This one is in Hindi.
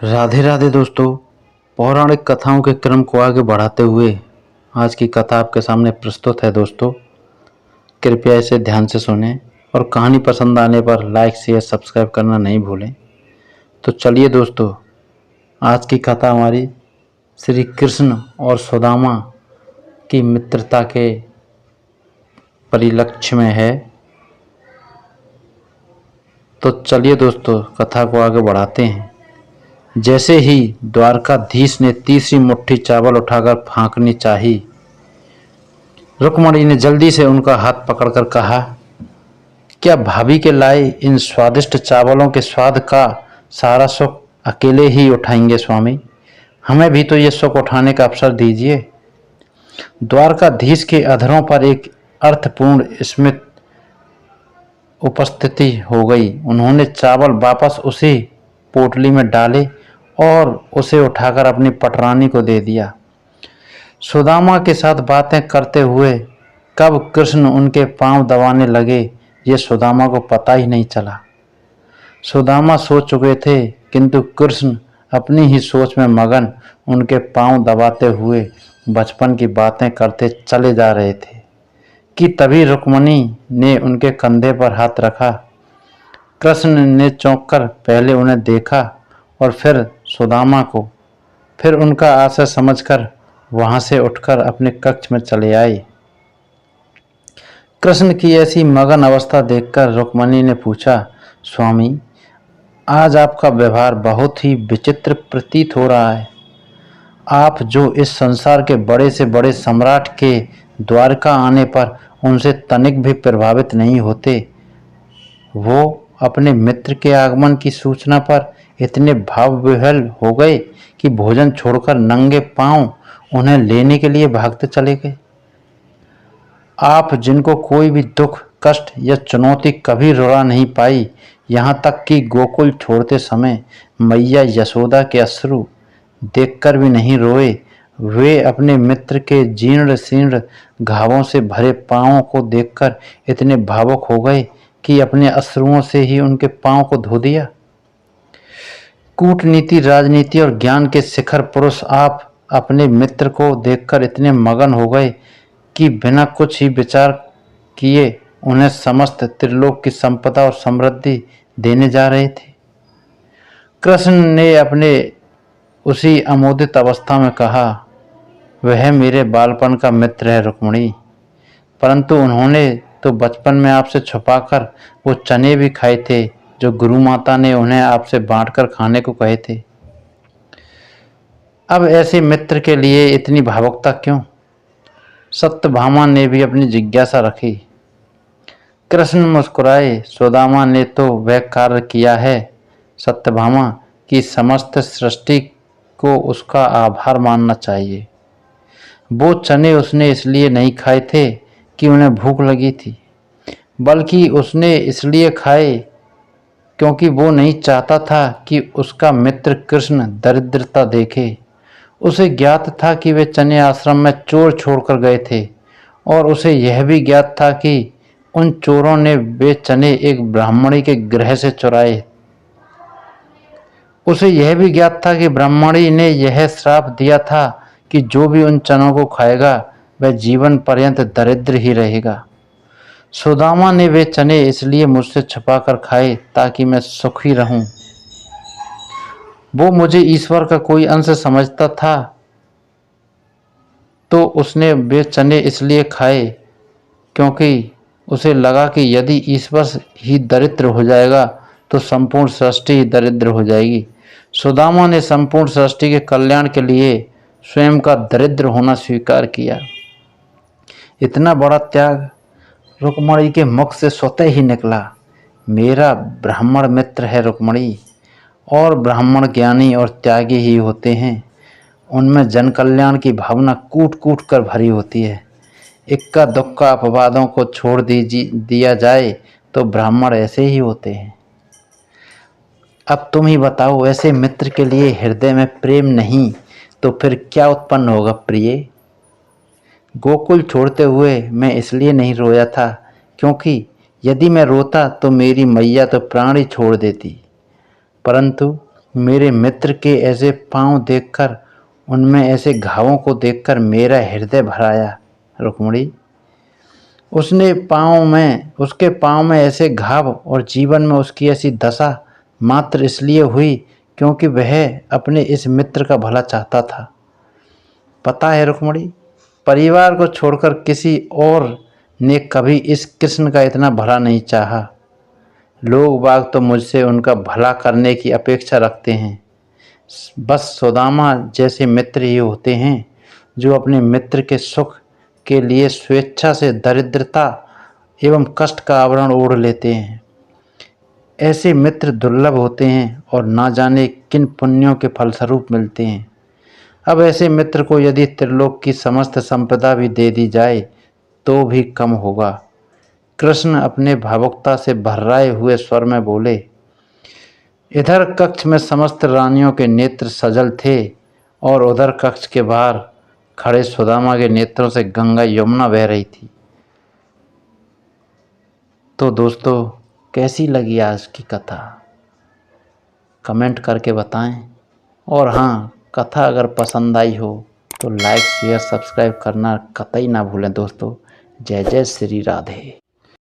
राधे राधे दोस्तों। पौराणिक कथाओं के क्रम को आगे बढ़ाते हुए आज की कथा आपके सामने प्रस्तुत है। दोस्तों, कृपया इसे ध्यान से सुनें और कहानी पसंद आने पर लाइक शेयर सब्सक्राइब करना नहीं भूलें। तो चलिए दोस्तों, आज की कथा हमारी श्री कृष्ण और सुदामा की मित्रता के परिलक्ष्य में है। तो चलिए दोस्तों, कथा को आगे बढ़ाते हैं। जैसे ही द्वारकाधीश ने तीसरी मुट्ठी चावल उठाकर फांकनी चाही, रुक्मणी ने जल्दी से उनका हाथ पकड़कर कहा, क्या भाभी के लाए इन स्वादिष्ट चावलों के स्वाद का सारा सुख अकेले ही उठाएंगे स्वामी? हमें भी तो ये सुख उठाने का अवसर दीजिए। द्वारकाधीश के अधरों पर एक अर्थपूर्ण स्मित उपस्थिति हो गई। उन्होंने चावल वापस उसी पोटली में डाले और उसे उठाकर अपनी पटरानी को दे दिया। सुदामा के साथ बातें करते हुए कब कृष्ण उनके पांव दबाने लगे, ये सुदामा को पता ही नहीं चला। सुदामा सो चुके थे, किंतु कृष्ण अपनी ही सोच में मगन उनके पांव दबाते हुए बचपन की बातें करते चले जा रहे थे कि तभी रुक्मणी ने उनके कंधे पर हाथ रखा। कृष्ण ने चौंक कर पहले उन्हें देखा और फिर सुदामा को, फिर उनका आशय समझकर वहां से उठकर अपने कक्ष में चले आए। कृष्ण की ऐसी मगन अवस्था देखकर रुक्मणी ने पूछा, स्वामी, आज आपका व्यवहार बहुत ही विचित्र प्रतीत हो रहा है। आप जो इस संसार के बड़े से बड़े सम्राट के द्वारका आने पर उनसे तनिक भी प्रभावित नहीं होते, वो अपने मित्र के आगमन की सूचना पर इतने भाव विह्वल हो गए कि भोजन छोड़कर नंगे पांव उन्हें लेने के लिए भागते चले गए। आप जिनको कोई भी दुख, कष्ट या चुनौती कभी रुला नहीं पाई, यहाँ तक कि गोकुल छोड़ते समय मैया यशोदा के अश्रु देखकर भी नहीं रोए, वे अपने मित्र के जीर्ण शीर्ण घावों से भरे पांवों को देखकर इतने भावुक हो गए कि अपने अश्रुओं से ही उनके पांव को धो दिया। कूटनीति, राजनीति और ज्ञान के शिखर पुरुष आप अपने मित्र को देखकर इतने मगन हो गए कि बिना कुछ ही विचार किए उन्हें समस्त त्रिलोक की संपदा और समृद्धि देने जा रहे थे। कृष्ण ने अपने उसी अमोदित अवस्था में कहा, वह मेरे बालपन का मित्र है रुक्मणी, परंतु उन्होंने तो बचपन में आपसे छुपाकर वो चने भी खाए थे जो गुरु माता ने उन्हें आपसे बांटकर खाने को कहे थे। अब ऐसे मित्र के लिए इतनी भावुकता क्यों? सत्यभामा ने भी अपनी जिज्ञासा रखी। कृष्ण मुस्कुराए, सुदामा ने तो वह कार्य किया है सत्यभामा कि समस्त सृष्टि को उसका आभार मानना चाहिए। वो चने उसने इसलिए नहीं खाए थे कि उन्हें भूख लगी थी, बल्कि उसने इसलिए खाए क्योंकि वो नहीं चाहता था कि उसका मित्र कृष्ण दरिद्रता देखे। उसे ज्ञात था कि वे चने आश्रम में चोर छोड़कर गए थे, और उसे यह भी ज्ञात था कि उन चोरों ने वे चने एक ब्राह्मणी के गृह से चुराए। उसे यह भी ज्ञात था कि ब्राह्मणी ने यह श्राप दिया था कि जो भी उन चनों को खाएगा वह जीवन पर्यंत दरिद्र ही रहेगा। सुदामा ने वे चने इसलिए मुझसे छुपाकर खाए ताकि मैं सुखी रहूं। वो मुझे ईश्वर का कोई अंश समझता था, तो उसने वे चने इसलिए खाए क्योंकि उसे लगा कि यदि ईश्वर ही दरिद्र हो जाएगा तो संपूर्ण सृष्टि ही दरिद्र हो जाएगी। सुदामा ने संपूर्ण सृष्टि के कल्याण के लिए स्वयं का दरिद्र होना स्वीकार किया। इतना बड़ा त्याग रुक्मणी के मुख से स्वतः ही निकला। मेरा ब्राह्मण मित्र है रुक्मणी, और ब्राह्मण ज्ञानी और त्यागी ही होते हैं। उनमें जन कल्याण की भावना कूट कूट कर भरी होती है। इक्का दुक्का अपवादों को छोड़ दिया जाए तो ब्राह्मण ऐसे ही होते हैं। अब तुम ही बताओ, ऐसे मित्र के लिए हृदय में प्रेम नहीं तो फिर क्या उत्पन्न होगा प्रिय? गोकुल छोड़ते हुए मैं इसलिए नहीं रोया था क्योंकि यदि मैं रोता तो मेरी मैया तो प्राण ही छोड़ देती, परंतु मेरे मित्र के ऐसे पांव देखकर, उनमें ऐसे घावों को देखकर मेरा हृदय भर आया। रुक्मिणी, उसके पांव में ऐसे घाव और जीवन में उसकी ऐसी दशा मात्र इसलिए हुई क्योंकि वह अपने इस मित्र का भला चाहता था। पता है रुक्मिणी, परिवार को छोड़कर किसी और ने कभी इस कृष्ण का इतना भला नहीं चाहा। लोग बाग तो मुझसे उनका भला करने की अपेक्षा रखते हैं। बस सुदामा जैसे मित्र ही होते हैं जो अपने मित्र के सुख के लिए स्वेच्छा से दरिद्रता एवं कष्ट का आवरण ओढ़ लेते हैं। ऐसे मित्र दुर्लभ होते हैं और ना जाने किन पुण्यों के फलस्वरूप मिलते हैं। अब ऐसे मित्र को यदि त्रिलोक की समस्त संपदा भी दे दी जाए तो भी कम होगा। कृष्ण अपने भावुकता से भर्राए हुए स्वर में बोले। इधर कक्ष में समस्त रानियों के नेत्र सजल थे और उधर कक्ष के बाहर खड़े सुदामा के नेत्रों से गंगा यमुना बह रही थी। तो दोस्तों, कैसी लगी आज की कथा? कमेंट करके बताएं। और हाँ, कथा अगर पसंद आई हो तो लाइक शेयर सब्सक्राइब करना कतई ना भूलें दोस्तों। जय जय श्री राधे।